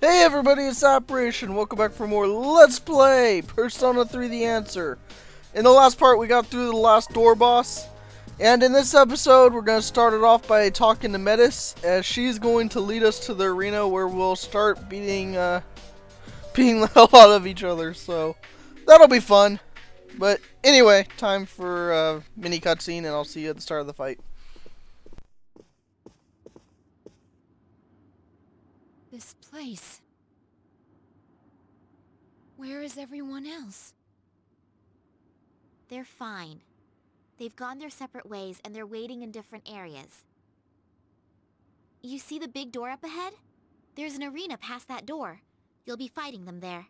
Hey everybody, it's Operation. Welcome back for more Let's Play Persona 3 The Answer. In the last part, we got through the last door boss. And in this episode, we're going to start it off by talking to Metis, as she's going to lead us to the arena where we'll start beating the hell out of each other. So, that'll be fun. But anyway, time for a mini cutscene, and I'll see you at the start of the fight. This place. Where is everyone else? They're fine. They've gone their separate ways and they're waiting in different areas. You see the big door up ahead? There's an arena past that door. You'll be fighting them there.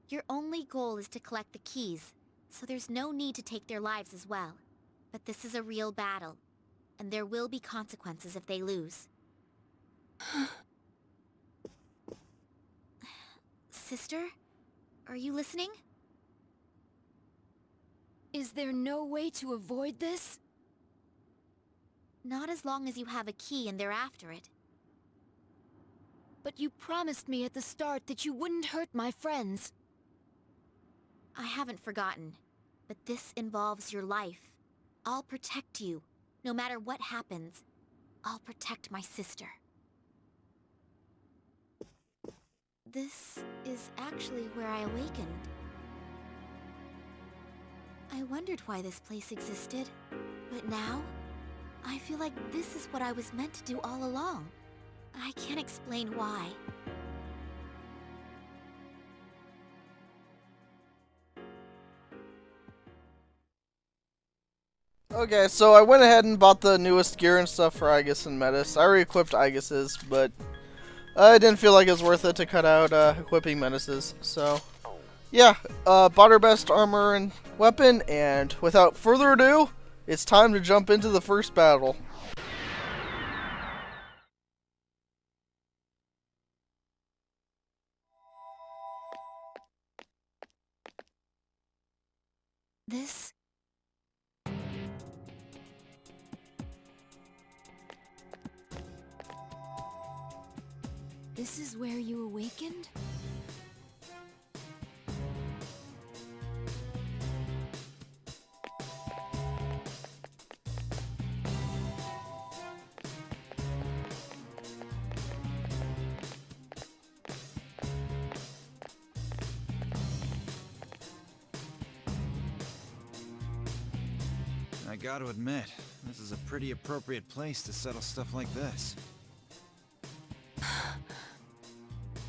Your only goal is to collect the keys, so there's no need to take their lives as well. But this is a real battle, and there will be consequences if they lose. Sister? Are you listening? Is there no way to avoid this? Not as long as you have a key and they're after it. But you promised me at the start that you wouldn't hurt my friends. I haven't forgotten, but this involves your life. I'll protect you. No matter what happens, I'll protect my sister. This is actually where I awakened. I wondered why this place existed, but now, I feel like this is what I was meant to do all along. I can't explain why. Okay, so I went ahead and bought the newest gear and stuff for Aegis and Metis. I already equipped Aegis's, but I didn't feel like it was worth it to cut out equipping Metis's. So, yeah, bought her best armor and weapon, and without further ado, it's time to jump into the first battle. This is where you awakened? I gotta admit, this is a pretty appropriate place to settle stuff like this.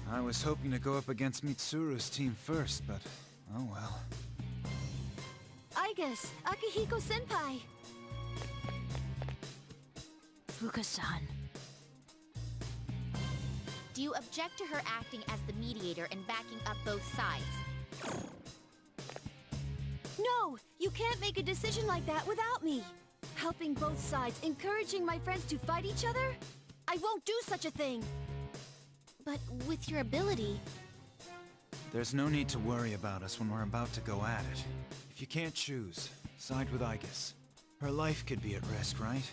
I was hoping to go up against Mitsuru's team first, but oh well. Aigis, Akihiko-senpai! Fuka-san. Do you object to her acting as the mediator and backing up both sides? No! You can't make a decision like that without me! Helping both sides, encouraging my friends to fight each other? I won't do such a thing! But with your ability... There's no need to worry about us when we're about to go at it. If you can't choose, side with Aigis. Her life could be at risk, right?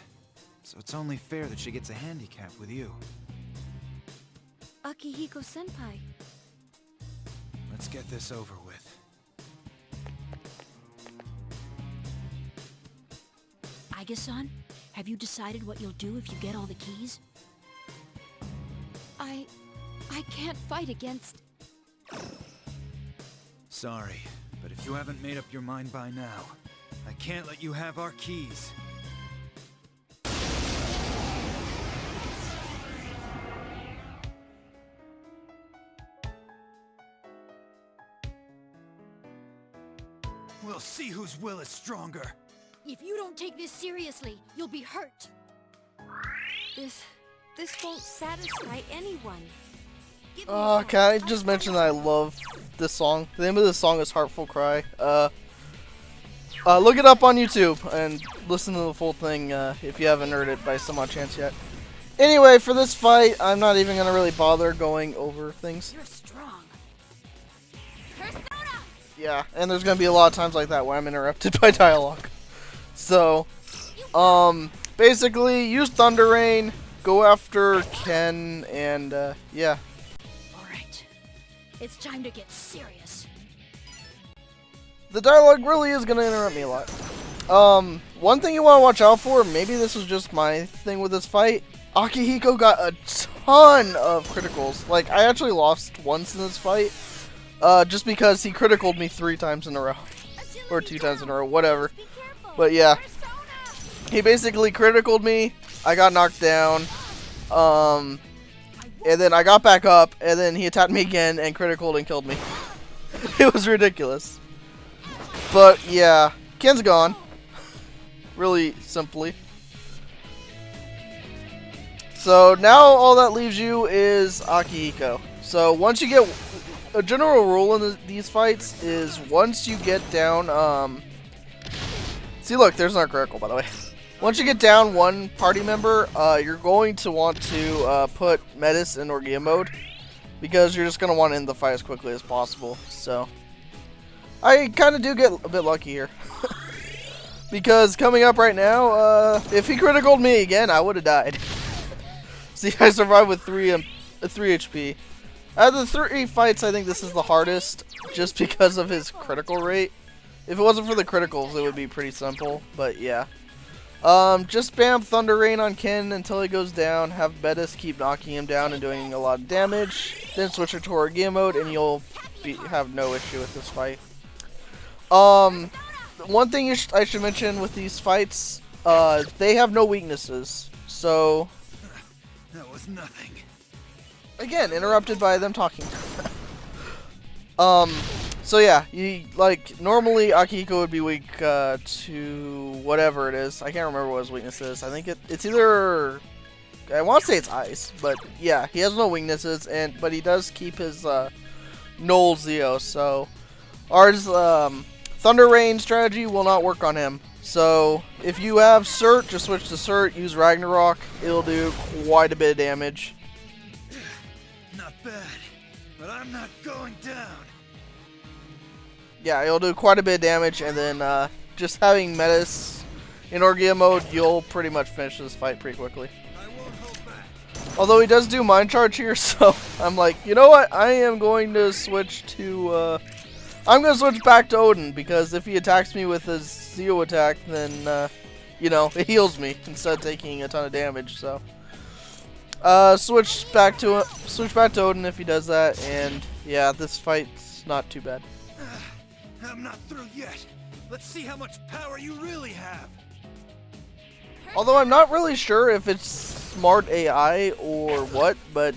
So it's only fair that she gets a handicap with you. Akihiko-senpai. Let's get this over with. Aigis-san, have you decided what you'll do if you get all the keys? I can't fight against... Sorry, but if you haven't made up your mind by now, I can't let you have our keys. We'll see whose will is stronger. If you don't take this seriously, you'll be hurt. This won't satisfy anyone. Give me a Can I sec. just mention that I love this song? The name of this song is Heartful Cry. Look it up on YouTube and listen to the full thing if you haven't heard it by some odd chance yet. Anyway, for this fight, I'm not even going to really bother going over things. You're strong. Persona! Yeah, and there's going to be a lot of times like that where I'm interrupted by dialogue. So, basically, use Thunder Rain, go after Ken and yeah. Alright. It's time to get serious. The dialogue really is gonna interrupt me a lot. One thing you want to watch out for, maybe this was just my thing with this fight, Akihiko got a ton of criticals. Like, I actually lost once in this fight, just because he criticaled me 3 times in a row. Or 2 times in a row, whatever. But yeah, he basically criticaled me, I got knocked down, and then I got back up, and then he attacked me again and criticaled and killed me. It was ridiculous. But yeah, Ken's gone. Really simply. So now all that leaves you is Akihiko. So once you get a general rule in these fights is once you get down see, look, there's our critical, by the way. Once you get down one party member, you're going to want to put Metis in Orgia mode because you're just going to want to end the fight as quickly as possible. So I kind of do get a bit lucky here. Because coming up right now, if he criticaled me again, I would have died. See, I survived with 3 HP. Out of the 3 fights, I think this is the hardest, just because of his critical rate. If it wasn't for the criticals, it would be pretty simple, but yeah. Just spam Thunder Rain on Ken until he goes down, have Metis keep knocking him down and doing a lot of damage, then switch it to Orgia mode, and you'll have no issue with this fight. One thing I should mention with these fights, they have no weaknesses, so... That was nothing. Again, interrupted by them talking. So yeah, normally Akihiko would be weak, to whatever it is. I can't remember what his weakness is. I think it's either... I want to say it's ice, but yeah, he has no weaknesses, but he does keep his, Null Zeo, so... Ours, Thunder Rain strategy will not work on him. So, if you have Cert, just switch to Cert, use Ragnarok, it'll do quite a bit of damage. Not bad, but I'm not going down. Yeah, it'll do quite a bit of damage, and then just having Metis in Orgia mode, you'll pretty much finish this fight pretty quickly. I won't hold back. Although he does do Mind Charge here, so I'm like, you know what? I am going to switch to, I'm going to switch back to Odin, because if he attacks me with his Zeo attack, then, you know, it heals me instead of taking a ton of damage, so. Switch back to Odin if he does that, and yeah, this fight's not too bad. I'm not through yet. Let's see how much power you really have. Although I'm not really sure if it's smart AI or what, but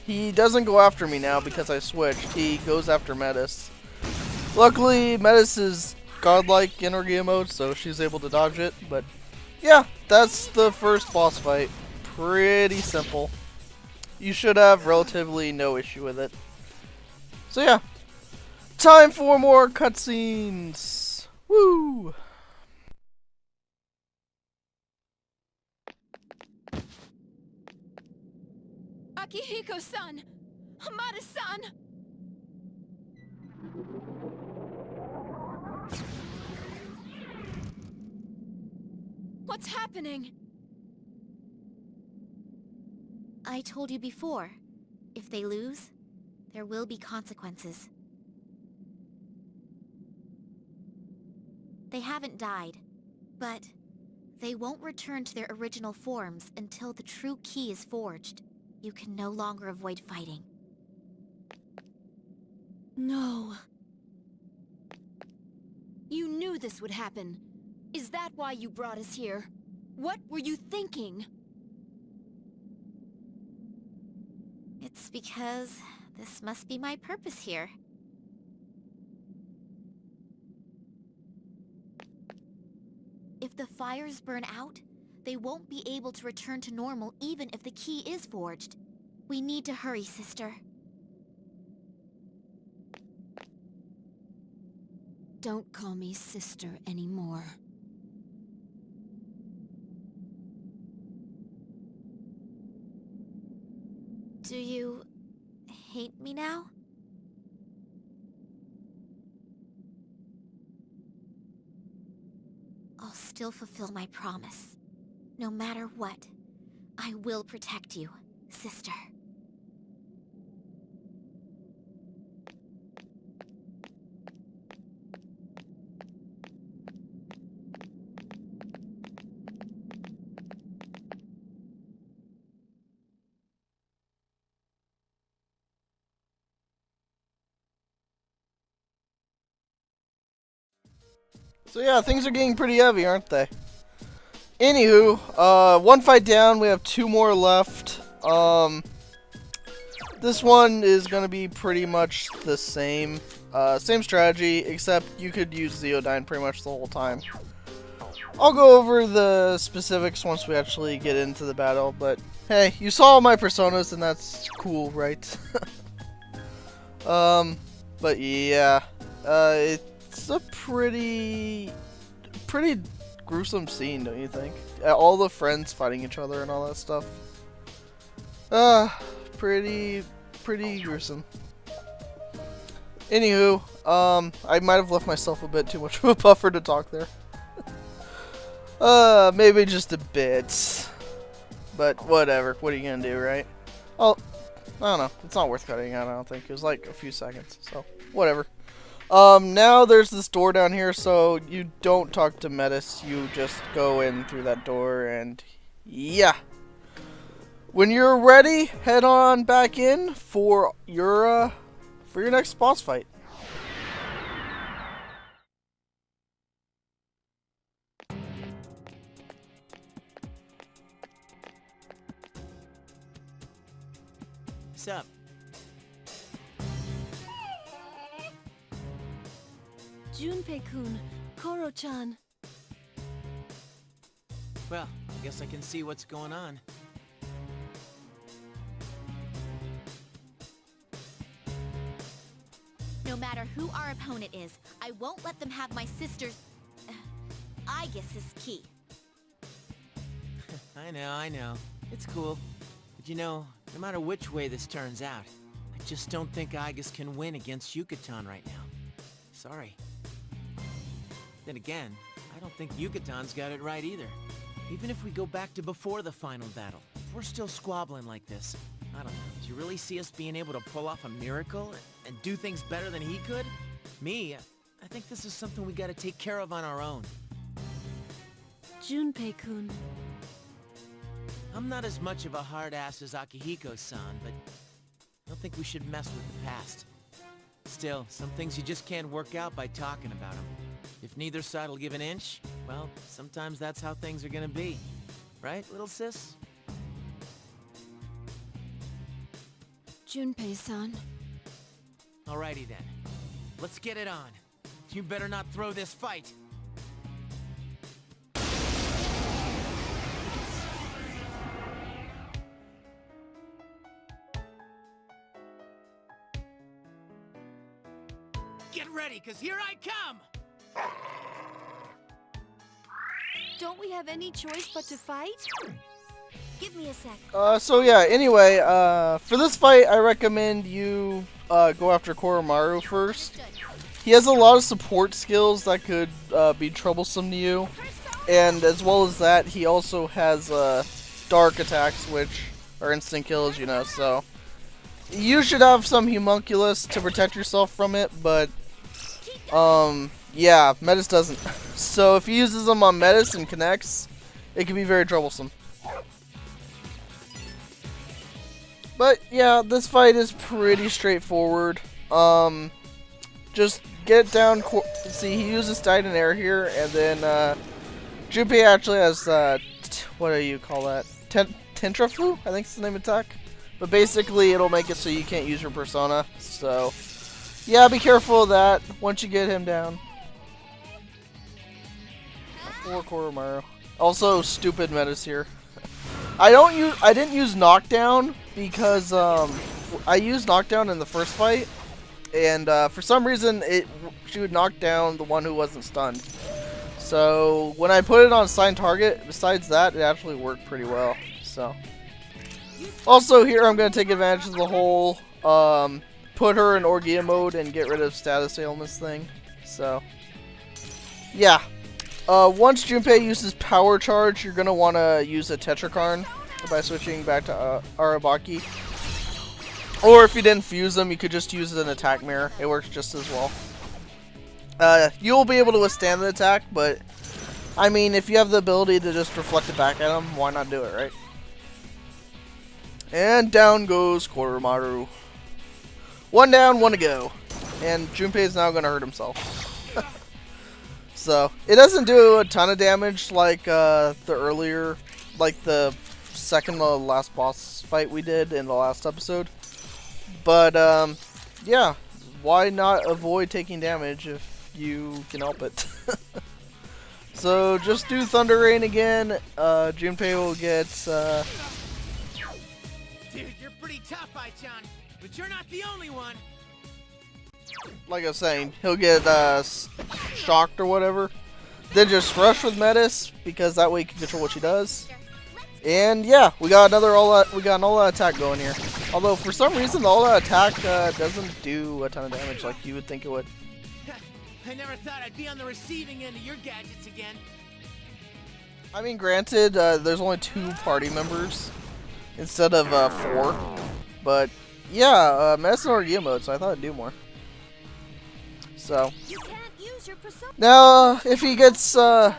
he doesn't go after me now because I switched. He goes after Metis. Luckily, Metis is godlike in Orgia mode, so she's able to dodge it, but yeah, that's the first boss fight. Pretty simple. You should have relatively no issue with it. So yeah, time for more cutscenes. Woo! Akihiko-san! Hamada-san! What's happening? I told you before, if they lose, there will be consequences. They haven't died, but they won't return to their original forms until the true key is forged. You can no longer avoid fighting. No. You knew this would happen. Is that why you brought us here? What were you thinking? It's because this must be my purpose here. If the fires burn out, they won't be able to return to normal even if the key is forged. We need to hurry, sister. Don't call me sister anymore. Do you hate me now? I'll still fulfill my promise. No matter what, I will protect you, sister. So yeah, things are getting pretty heavy, aren't they? Anywho, one fight down, we have 2 more left. This one is gonna be pretty much the same. Same strategy, except you could use Zeodyne pretty much the whole time. I'll go over the specifics once we actually get into the battle, but hey, you saw all my personas and that's cool, right? But yeah, it's a pretty gruesome scene, don't you think? All the friends fighting each other and all that stuff. Pretty gruesome. Anywho, I might have left myself a bit too much of a buffer to talk there. Maybe just a bit. But whatever, what are you gonna do, right? Oh, I don't know, it's not worth cutting out, I don't think. It was like a few seconds, so whatever. Now there's this door down here, so you don't talk to Metis, you just go in through that door, and yeah. When you're ready, head on back in for your next boss fight. Sup? Junpei-kun, Koro-chan. Well, I guess I can see what's going on. No matter who our opponent is, I won't let them have my sister's... Aegis's key. I know. It's cool. But you know, no matter which way this turns out, I just don't think Aegis can win against Yucatan right now. Sorry. Then again, I don't think Yucatan's got it right either. Even if we go back to before the final battle, if we're still squabbling like this, I don't know, do you really see us being able to pull off a miracle and do things better than he could? Me, I think this is something we gotta take care of on our own. Junpei-kun. I'm not as much of a hard ass as Akihiko-san, but I don't think we should mess with the past. Still, some things you just can't work out by talking about them. If neither side will give an inch, well, sometimes that's how things are gonna be. Right, little sis? Junpei-san. Alrighty then. Let's get it on. You better not throw this fight. Get ready, 'cause here I come! Don't we have any choice but to fight? Give me a sec. So yeah, anyway, for this fight, I recommend you go after Koromaru first. He has a lot of support skills that could be troublesome to you, and as well as that, he also has dark attacks, which are instant kills, you know, so you should have some homunculus to protect yourself from it, but yeah, Metis doesn't. So if he uses them on Metis and connects, it can be very troublesome. But yeah, this fight is pretty straightforward. Just get down. See, he uses Titan Air here, and then Junpei actually has what do you call that? Tentrafu, I think it's the name of attack. But basically, it'll make it so you can't use your persona. So yeah, be careful of that once you get him down. Poor Koromaru. Also, stupid Metis here. I didn't use knockdown because I used knockdown in the first fight, and for some reason she would knock down the one who wasn't stunned. So when I put it on assigned target, besides that, it actually worked pretty well. So also here I'm gonna take advantage of the whole put her in Orgia mode and get rid of status ailments thing. So yeah. Once Junpei uses power charge, you're gonna want to use a Tetrakarn. by switching back to Arabaki. Or if you didn't fuse them, you could just use an attack mirror. It works just as well. You'll be able to withstand the attack, but I mean, if you have the ability to just reflect it back at them, why not do it, right? And down goes Koromaru. One down, one to go. And Junpei is now going to hurt himself. So, it doesn't do a ton of damage like the earlier, like the second to last boss fight we did in the last episode. But, yeah, why not avoid taking damage if you can help it? So, just do Thunder Rain again. Junpei will get, Dude, you're pretty tough, Ai-chan, but you're not the only one. like I was saying, he'll get, shocked or whatever. Then just rush with Metis, because that way you can control what she does. And yeah, we got an all-out attack going here. Although for some reason the all-out attack doesn't do a ton of damage like you would think it would. I never thought I'd be on the receiving end of your gadgets again. I mean, granted, there's only 2 party members instead of 4. But yeah, Metis and Orgia mode, so I thought it'd do more. So now, if he gets status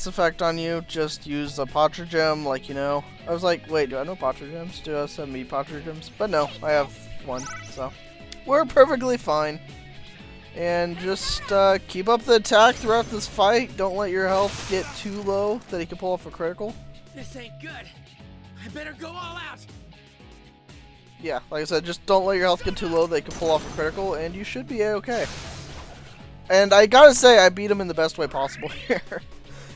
effect on you, just use a Patra Gem, like, you know. I was like, wait, do I know Patra Gems? Do I send me Patra Gems? But no, I have one, so we're perfectly fine. And just keep up the attack throughout this fight. Don't let your health get too low that he can pull off a critical. This ain't good. I better go all out. Yeah, like I said, just don't let your health get too low that he can pull off a critical, and you should be okay. And I gotta say, I beat him in the best way possible here.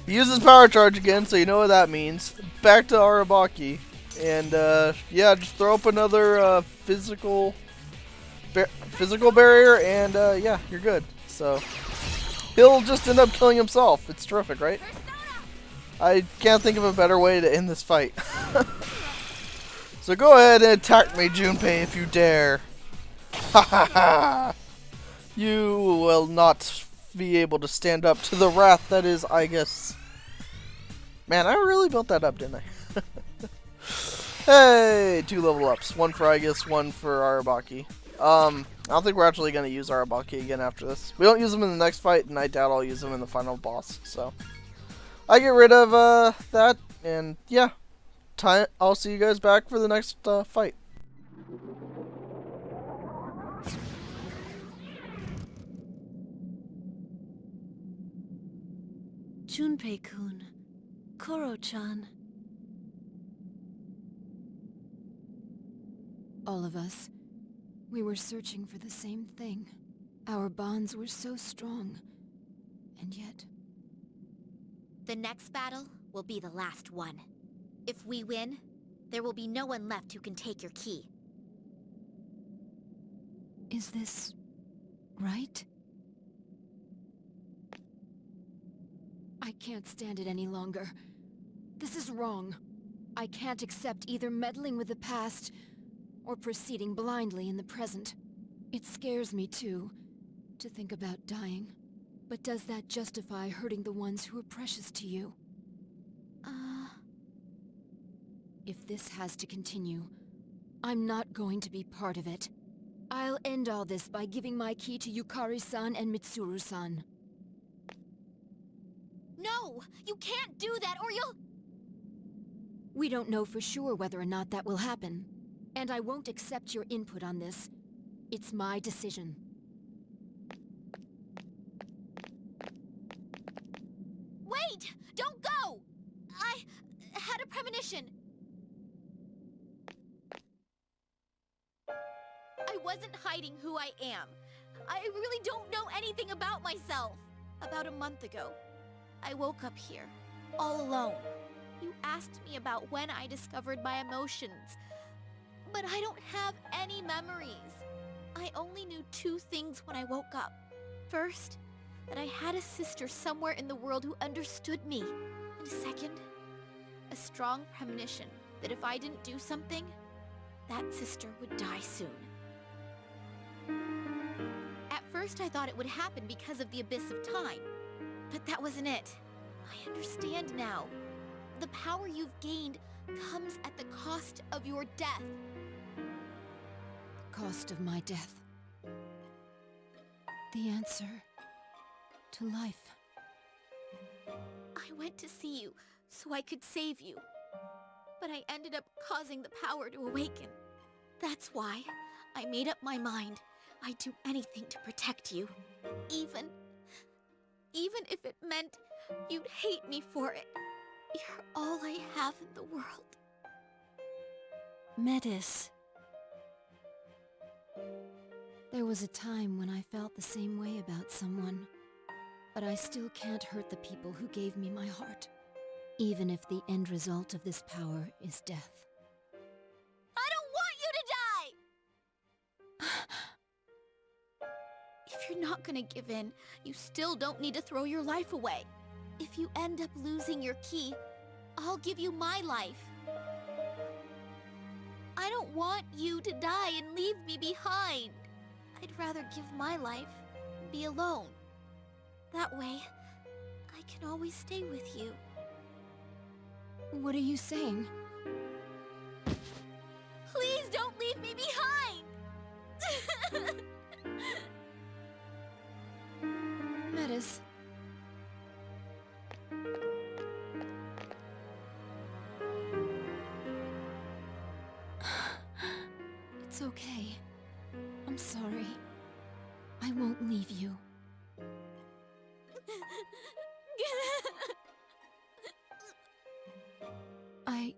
He uses Power Charge again, so you know what that means. Back to Arabaki. And, yeah, just throw up another physical barrier, and, yeah, you're good. So, he'll just end up killing himself. It's terrific, right? I can't think of a better way to end this fight. So go ahead and attack me, Junpei, if you dare. Ha ha ha! You will not be able to stand up to the wrath that is Aigis. Man, I really built that up, didn't I? Hey, 2 level ups. 1 for Aigis, 1 for Arabaki. I don't think we're actually going to use Arabaki again after this. We don't use them in the next fight, and I doubt I'll use them in the final boss. So, I get rid of that, and yeah. I'll see you guys back for the next fight. Junpei-kun, Koro-chan. All of us, we were searching for the same thing. Our bonds were so strong, and yet... The next battle will be the last one. If we win, there will be no one left who can take your key. Is this... right? I can't stand it any longer. This is wrong. I can't accept either meddling with the past or proceeding blindly in the present. It scares me too, to think about dying. But does that justify hurting the ones who are precious to you? If this has to continue, I'm not going to be part of it. I'll end all this by giving my key to Yukari-san and Mitsuru-san. No! You can't do that or you'll... We don't know for sure whether or not that will happen. And I won't accept your input on this. It's my decision. Wait! Don't go! I had a premonition. I wasn't hiding who I am. I really don't know anything about myself. About a month ago, I woke up here, all alone. You asked me about when I discovered my emotions, but I don't have any memories. I only knew 2 things when I woke up. First, that I had a sister somewhere in the world who understood me. And second, a strong premonition that if I didn't do something, that sister would die soon. At first I thought it would happen because of the abyss of time, but that wasn't it. I understand now. the power you've gained comes at the cost of your death. Cost of my death. The answer to life. I went to see you so I could save you, but I ended up causing the power to awaken. That's why I made up my mind I'd do anything to protect you, even if it meant you'd hate me for it. You're all I have in the world. Metis. There was a time when I felt the same way about someone, but I still can't hurt the people who gave me my heart, even if the end result of this power is death. I don't want you to die! If you're not gonna give in, you still don't need to throw your life away. If you end up losing your key, I'll give you my life. I don't want you to die and leave me behind. I'd rather give my life and be alone. That way, I can always stay with you. What are you saying? Please don't leave me behind! Metis. It's okay. I'm sorry. I won't leave you. I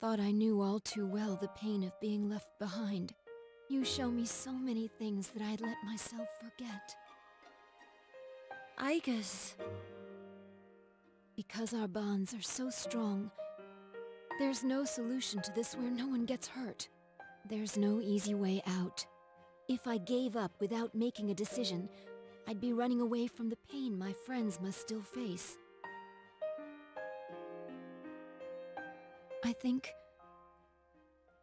thought I knew all too well the pain of being left behind. You show me so many things that I'd let myself forget. Igus. Because our bonds are so strong, there's no solution to this where no one gets hurt. There's no easy way out. If I gave up without making a decision, I'd be running away from the pain my friends must still face. I think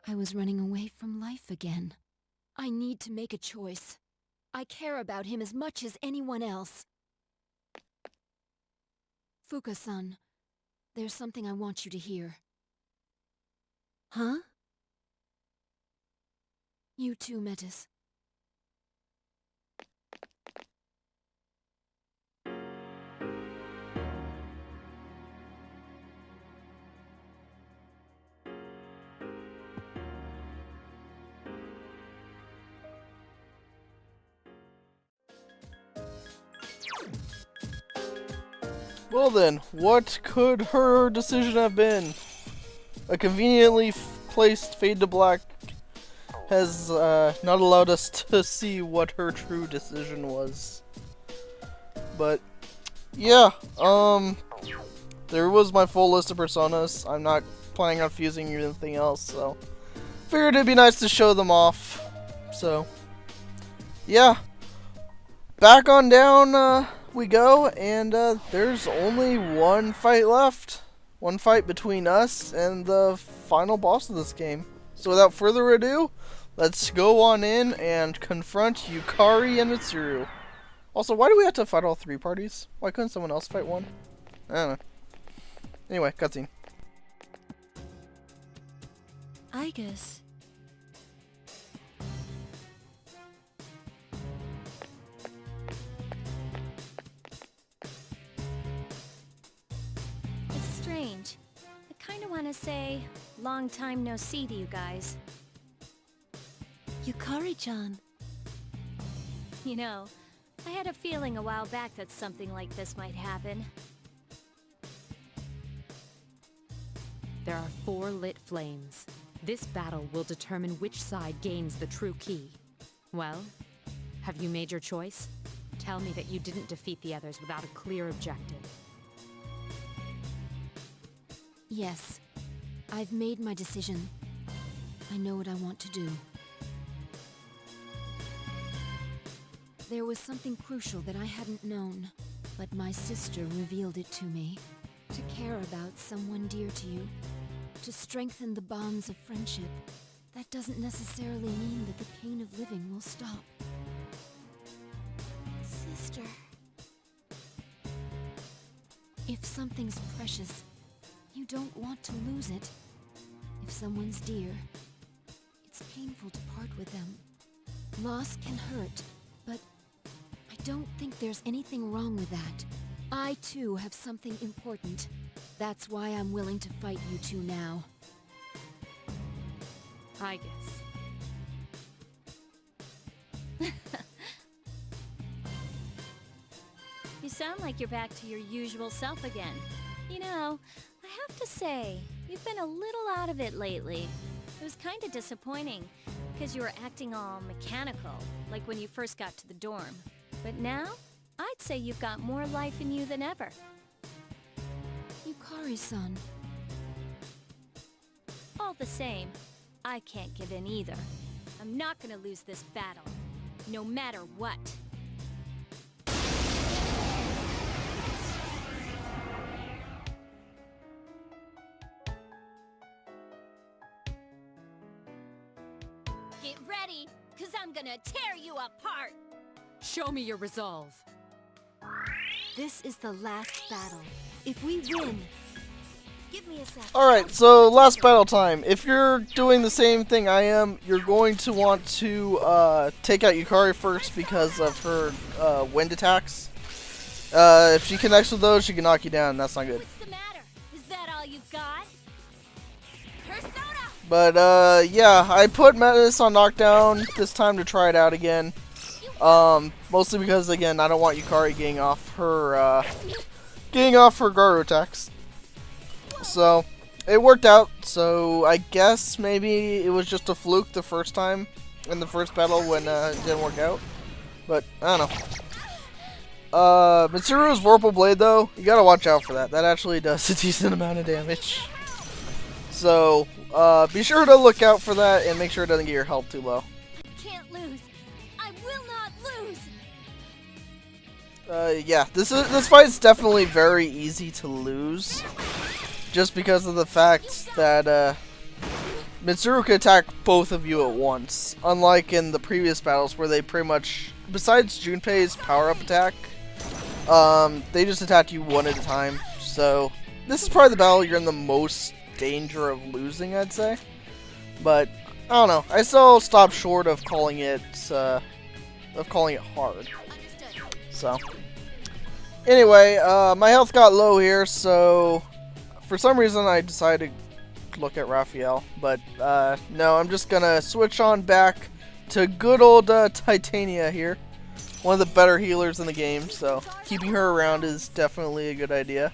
I was running away from life again. I need to make a choice. I care about him as much as anyone else. Fuka-san, there's something I want you to hear. Huh? You too, Metis. Well then, what could her decision have been? A conveniently placed fade to black has not allowed us to see what her true decision was. But yeah, there was my full list of personas. I'm not planning on fusing anything else, so figured it'd be nice to show them off. So yeah, back on down we go, and there's only one fight left. One fight between us and the final boss of this game. So without further ado, let's go on in and confront Yukari and Mitsuru. Also, why do we have to fight all three parties? Why couldn't someone else fight one? I don't know. Anyway, cutscene. Igus. It's strange. I kinda wanna say, long time no see to you guys. Yukari-chan. You know, I had a feeling a while back that something like this might happen. There are 4 lit flames. This battle will determine which side gains the true key. Well, have you made your choice? Tell me that you didn't defeat the others without a clear objective. Yes, I've made my decision. I know what I want to do. There was something crucial that I hadn't known, but my sister revealed it to me. To care about someone dear to you, to strengthen the bonds of friendship, that doesn't necessarily mean that the pain of living will stop. Sister. If something's precious, You don't want to lose it. If someone's dear, it's painful to part with them. Loss can hurt, but I don't think there's anything wrong with that. I, too, have something important. That's why I'm willing to fight you two now. I guess. You sound like you're back to your usual self again. You know, I have to say, you've been a little out of it lately. It was kind of disappointing, because you were acting all mechanical, like when you first got to the dorm. But now, I'd say you've got more life in you than ever. Yukari-san. All the same, I can't give in either. I'm not gonna lose this battle, no matter what. Get ready, cause I'm gonna tear you apart! Show me your resolve. This is the last battle. If we win... Give me a sec. Alright, so last battle time. If you're doing the same thing I am, you're going to want to take out Yukari first because of her wind attacks. If she connects with those, she can knock you down. That's not good. What's the matter? Is that all you've got? Persona! But yeah, I put Metis on knockdown this time to try it out again. Mostly because, again, I don't want Yukari getting off her Garu attacks. So, it worked out, so I guess maybe it was just a fluke the first time in the first battle when it didn't work out. But, I don't know. Mitsuru's Vorpal Blade, though, you gotta watch out for that. That actually does a decent amount of damage. So, be sure to look out for that and make sure it doesn't get your health too low. Can't lose. I will not lose. Yeah, this fight's definitely very easy to lose. Just because of the fact that, Mitsuru could attack both of you at once. Unlike in the previous battles where they pretty much, besides Junpei's power-up attack, they just attacked you one at a time. So, this is probably the battle you're in the most danger of losing, I'd say. But, I don't know. I still stopped short of calling it hard. So, anyway, my health got low here, so for some reason I decided to look at Raphael, but no, I'm just gonna switch on back to good old Titania here. One of the better healers in the game, so keeping her around is definitely a good idea.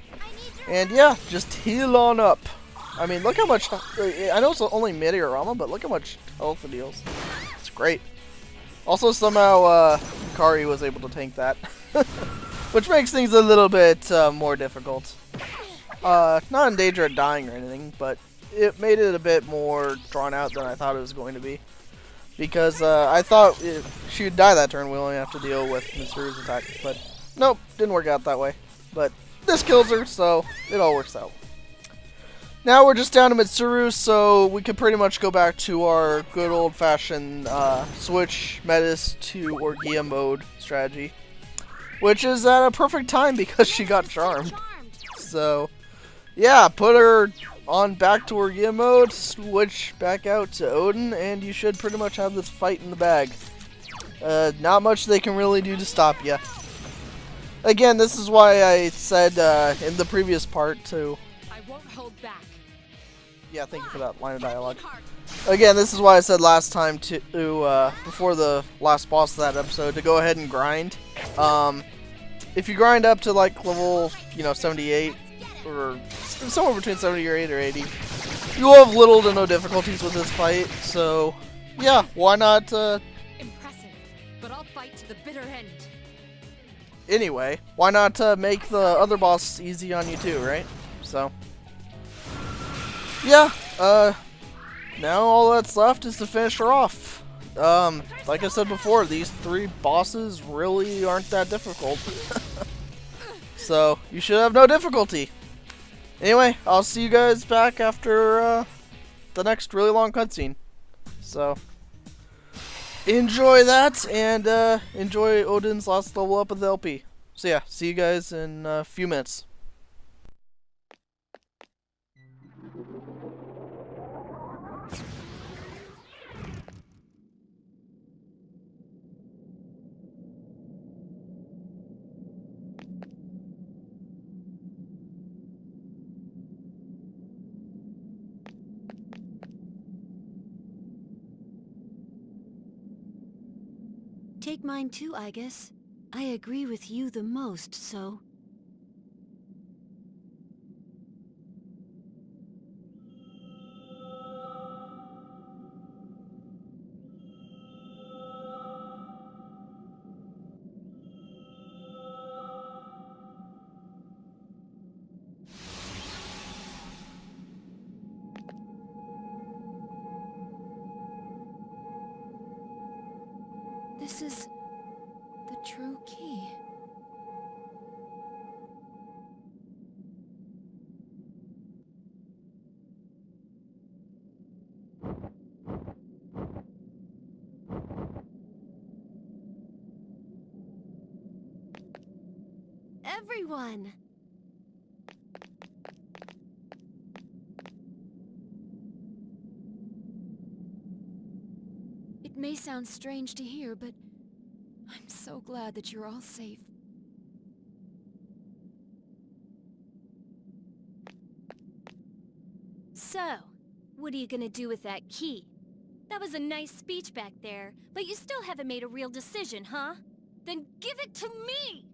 And yeah, just heal on up. I mean, look how much, I know it's only mid-Arama, but look how much health it deals. It's great. Also, somehow, Yukari was able to tank that. Which makes things a little bit more difficult. Not in danger of dying or anything, but it made it a bit more drawn out than I thought it was going to be. Because I thought if she would die that turn, we only have to deal with Mitsuru's attack. But nope, didn't work out that way. But this kills her, so it all works out. Now we're just down to Mitsuru, so we can pretty much go back to our good old-fashioned switch Metis to Orgia mode strategy. Which is at a perfect time because she got charmed. So, yeah, put her on back to Orgia mode, switch back out to Odin, and you should pretty much have this fight in the bag. Not much they can really do to stop you. Again, this is why I said in the previous part to... I won't hold back. Yeah, thank you for that line of dialogue. Again, this is why I said last time to before the last boss of that episode to go ahead and grind. If you grind up to like level, 78 or somewhere between 78 or 80, you will have little to no difficulties with this fight. So, yeah, why not? Impressive, but I'll fight to the bitter end. Anyway, why not make the other boss easy on you too, right? So, yeah, now all that's left is to finish her off. Like I said before, these 3 bosses really aren't that difficult. So, you should have no difficulty. Anyway, I'll see you guys back after, the next really long cutscene. So, enjoy that, and, enjoy Odin's last level up of the LP. So yeah, see you guys in a few minutes. Take mine too, Igus. I agree with you the most, so... This is the true key. Everyone! It may sound strange to hear, but I'm so glad that you're all safe. So, what are you gonna do with that key? That was a nice speech back there, but you still haven't made a real decision, huh? Then give it to me!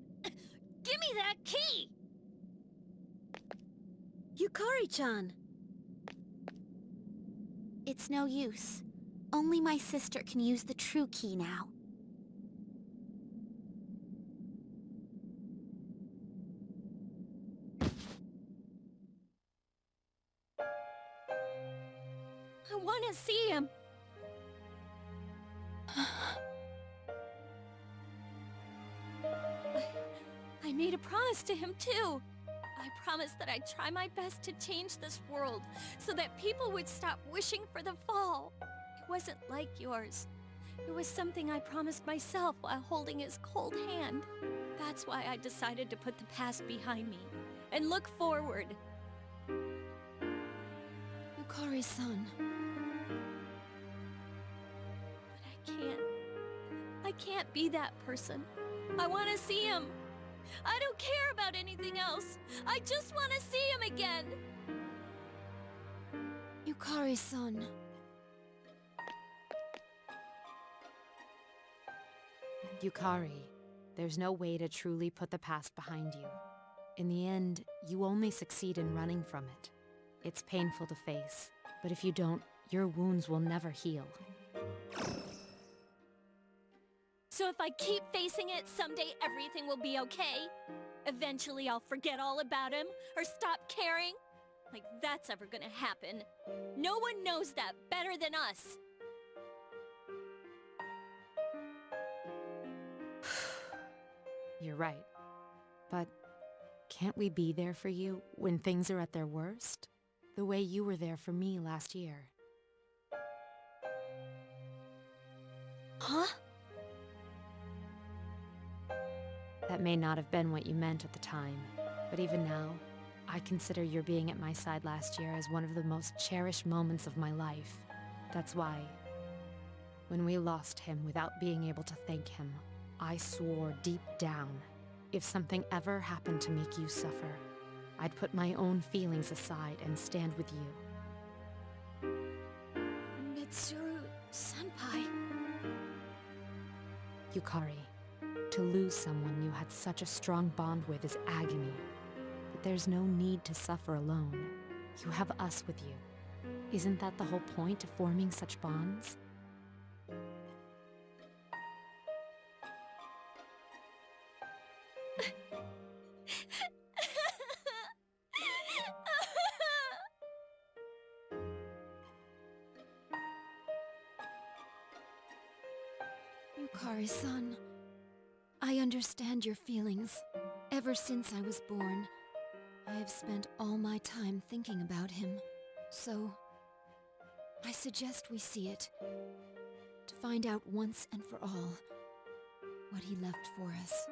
Give me that key! Yukari-chan! It's no use. Only my sister can use the true key now. I wanna see him! I made a promise to him, too. I promised that I'd try my best to change this world so that people would stop wishing for the fall. It wasn't like yours. It was something I promised myself while holding his cold hand. That's why I decided to put the past behind me and look forward. Yukari-san. But I can't be that person. I want to see him. I don't care about anything else. I just want to see him again. Yukari-san. Yukari, there's no way to truly put the past behind you. In the end, you only succeed in running from it. It's painful to face, but if you don't, your wounds will never heal. So if I keep facing it, someday everything will be okay? Eventually I'll forget all about him, or stop caring? Like that's ever gonna happen. No one knows that better than us. You're right. But can't we be there for you when things are at their worst? The way you were there for me last year. Huh? That may not have been what you meant at the time, but even now, I consider your being at my side last year as one of the most cherished moments of my life. That's why, when we lost him without being able to thank him, I swore deep down, if something ever happened to make you suffer, I'd put my own feelings aside and stand with you. Mitsuru-senpai. Yukari, to lose someone you had such a strong bond with is agony. But there's no need to suffer alone. You have us with you. Isn't that the whole point of forming such bonds? Yukari-san, I understand your feelings. Ever since I was born, I have spent all my time thinking about him. So, I suggest we see it, to find out once and for all what he left for us.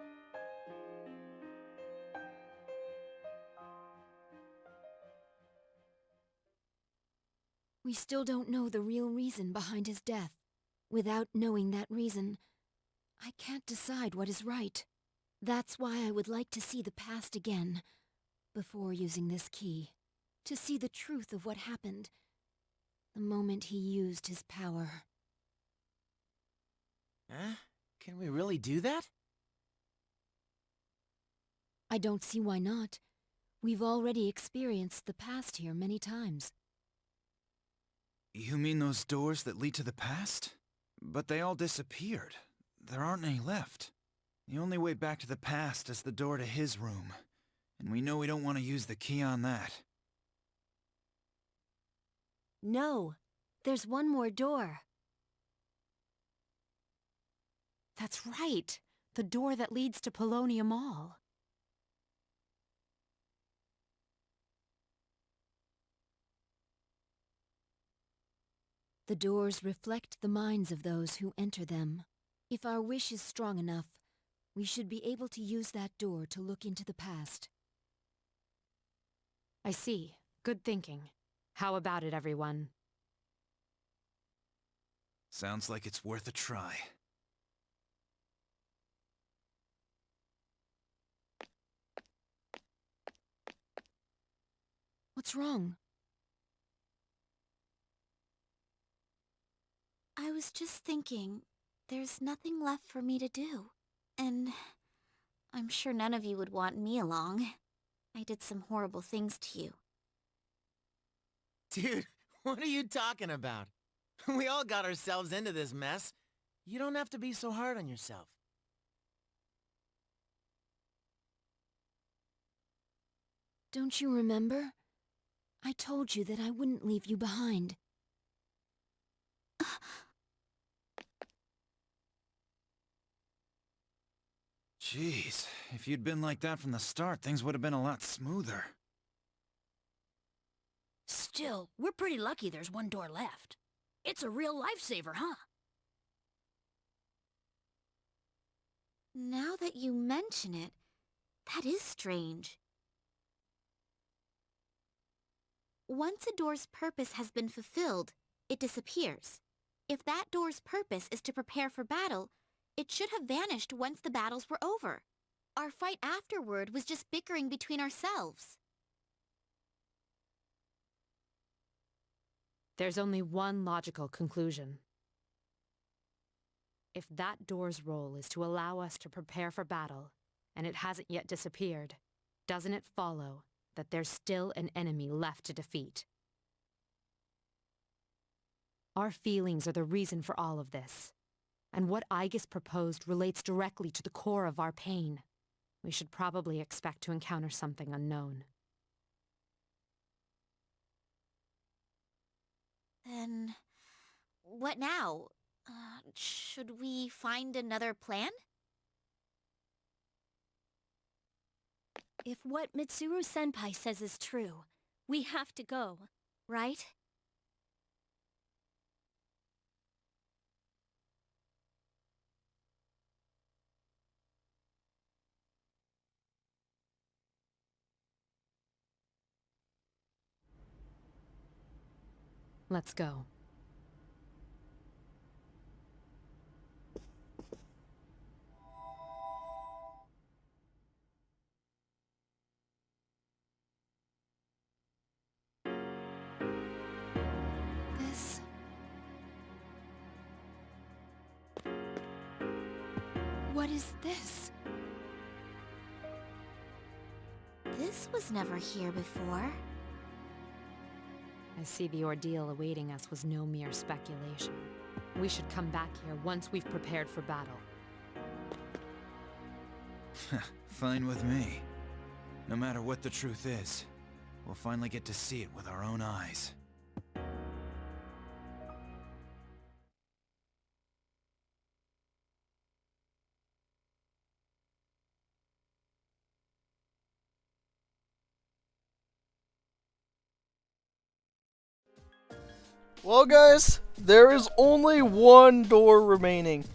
We still don't know the real reason behind his death. Without knowing that reason, I can't decide what is right. That's why I would like to see the past again, before using this key. To see the truth of what happened, the moment he used his power. Huh? Can we really do that? I don't see why not. We've already experienced the past here many times. You mean those doors that lead to the past? But they all disappeared. There aren't any left. The only way back to the past is the door to his room. And we know we don't want to use the key on that. No, there's one more door. That's right. The door that leads to Polonium Mall. The doors reflect the minds of those who enter them. If our wish is strong enough, we should be able to use that door to look into the past. I see. Good thinking. How about it, everyone? Sounds like it's worth a try. What's wrong? I was just thinking, there's nothing left for me to do. And I'm sure none of you would want me along. I did some horrible things to you. Dude, what are you talking about? We all got ourselves into this mess. You don't have to be so hard on yourself. Don't you remember? I told you that I wouldn't leave you behind. Jeez, if you'd been like that from the start, things would have been a lot smoother. Still, we're pretty lucky there's one door left. It's a real lifesaver, huh? Now that you mention it, that is strange. Once a door's purpose has been fulfilled, it disappears. If that door's purpose is to prepare for battle, it should have vanished once the battles were over. Our fight afterward was just bickering between ourselves. There's only one logical conclusion. If that door's role is to allow us to prepare for battle, and it hasn't yet disappeared, doesn't it follow that there's still an enemy left to defeat? Our feelings are the reason for all of this, and what Aegis proposed relates directly to the core of our pain. We should probably expect to encounter something unknown. Then, what now? Should we find another plan? If what Mitsuru-senpai says is true, we have to go, right? Let's go. This... What is this? This was never here before. I see the ordeal awaiting us was no mere speculation. We should come back here once we've prepared for battle. Fine with me. No matter what the truth is, we'll finally get to see it with our own eyes. Well, guys, there is only one door remaining.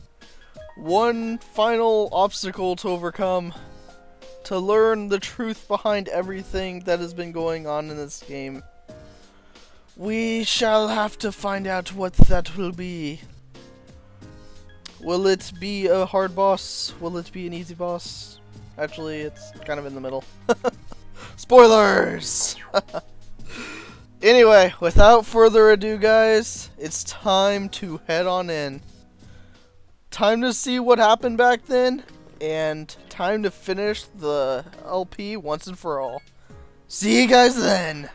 One final obstacle to overcome. To learn the truth behind everything that has been going on in this game. We shall have to find out what that will be. Will it be a hard boss? Will it be an easy boss? Actually, it's kind of in the middle. Spoilers! Anyway, without further ado, guys, it's time to head on in time to see what happened back then, and time to finish the LP once and for all. See you guys then!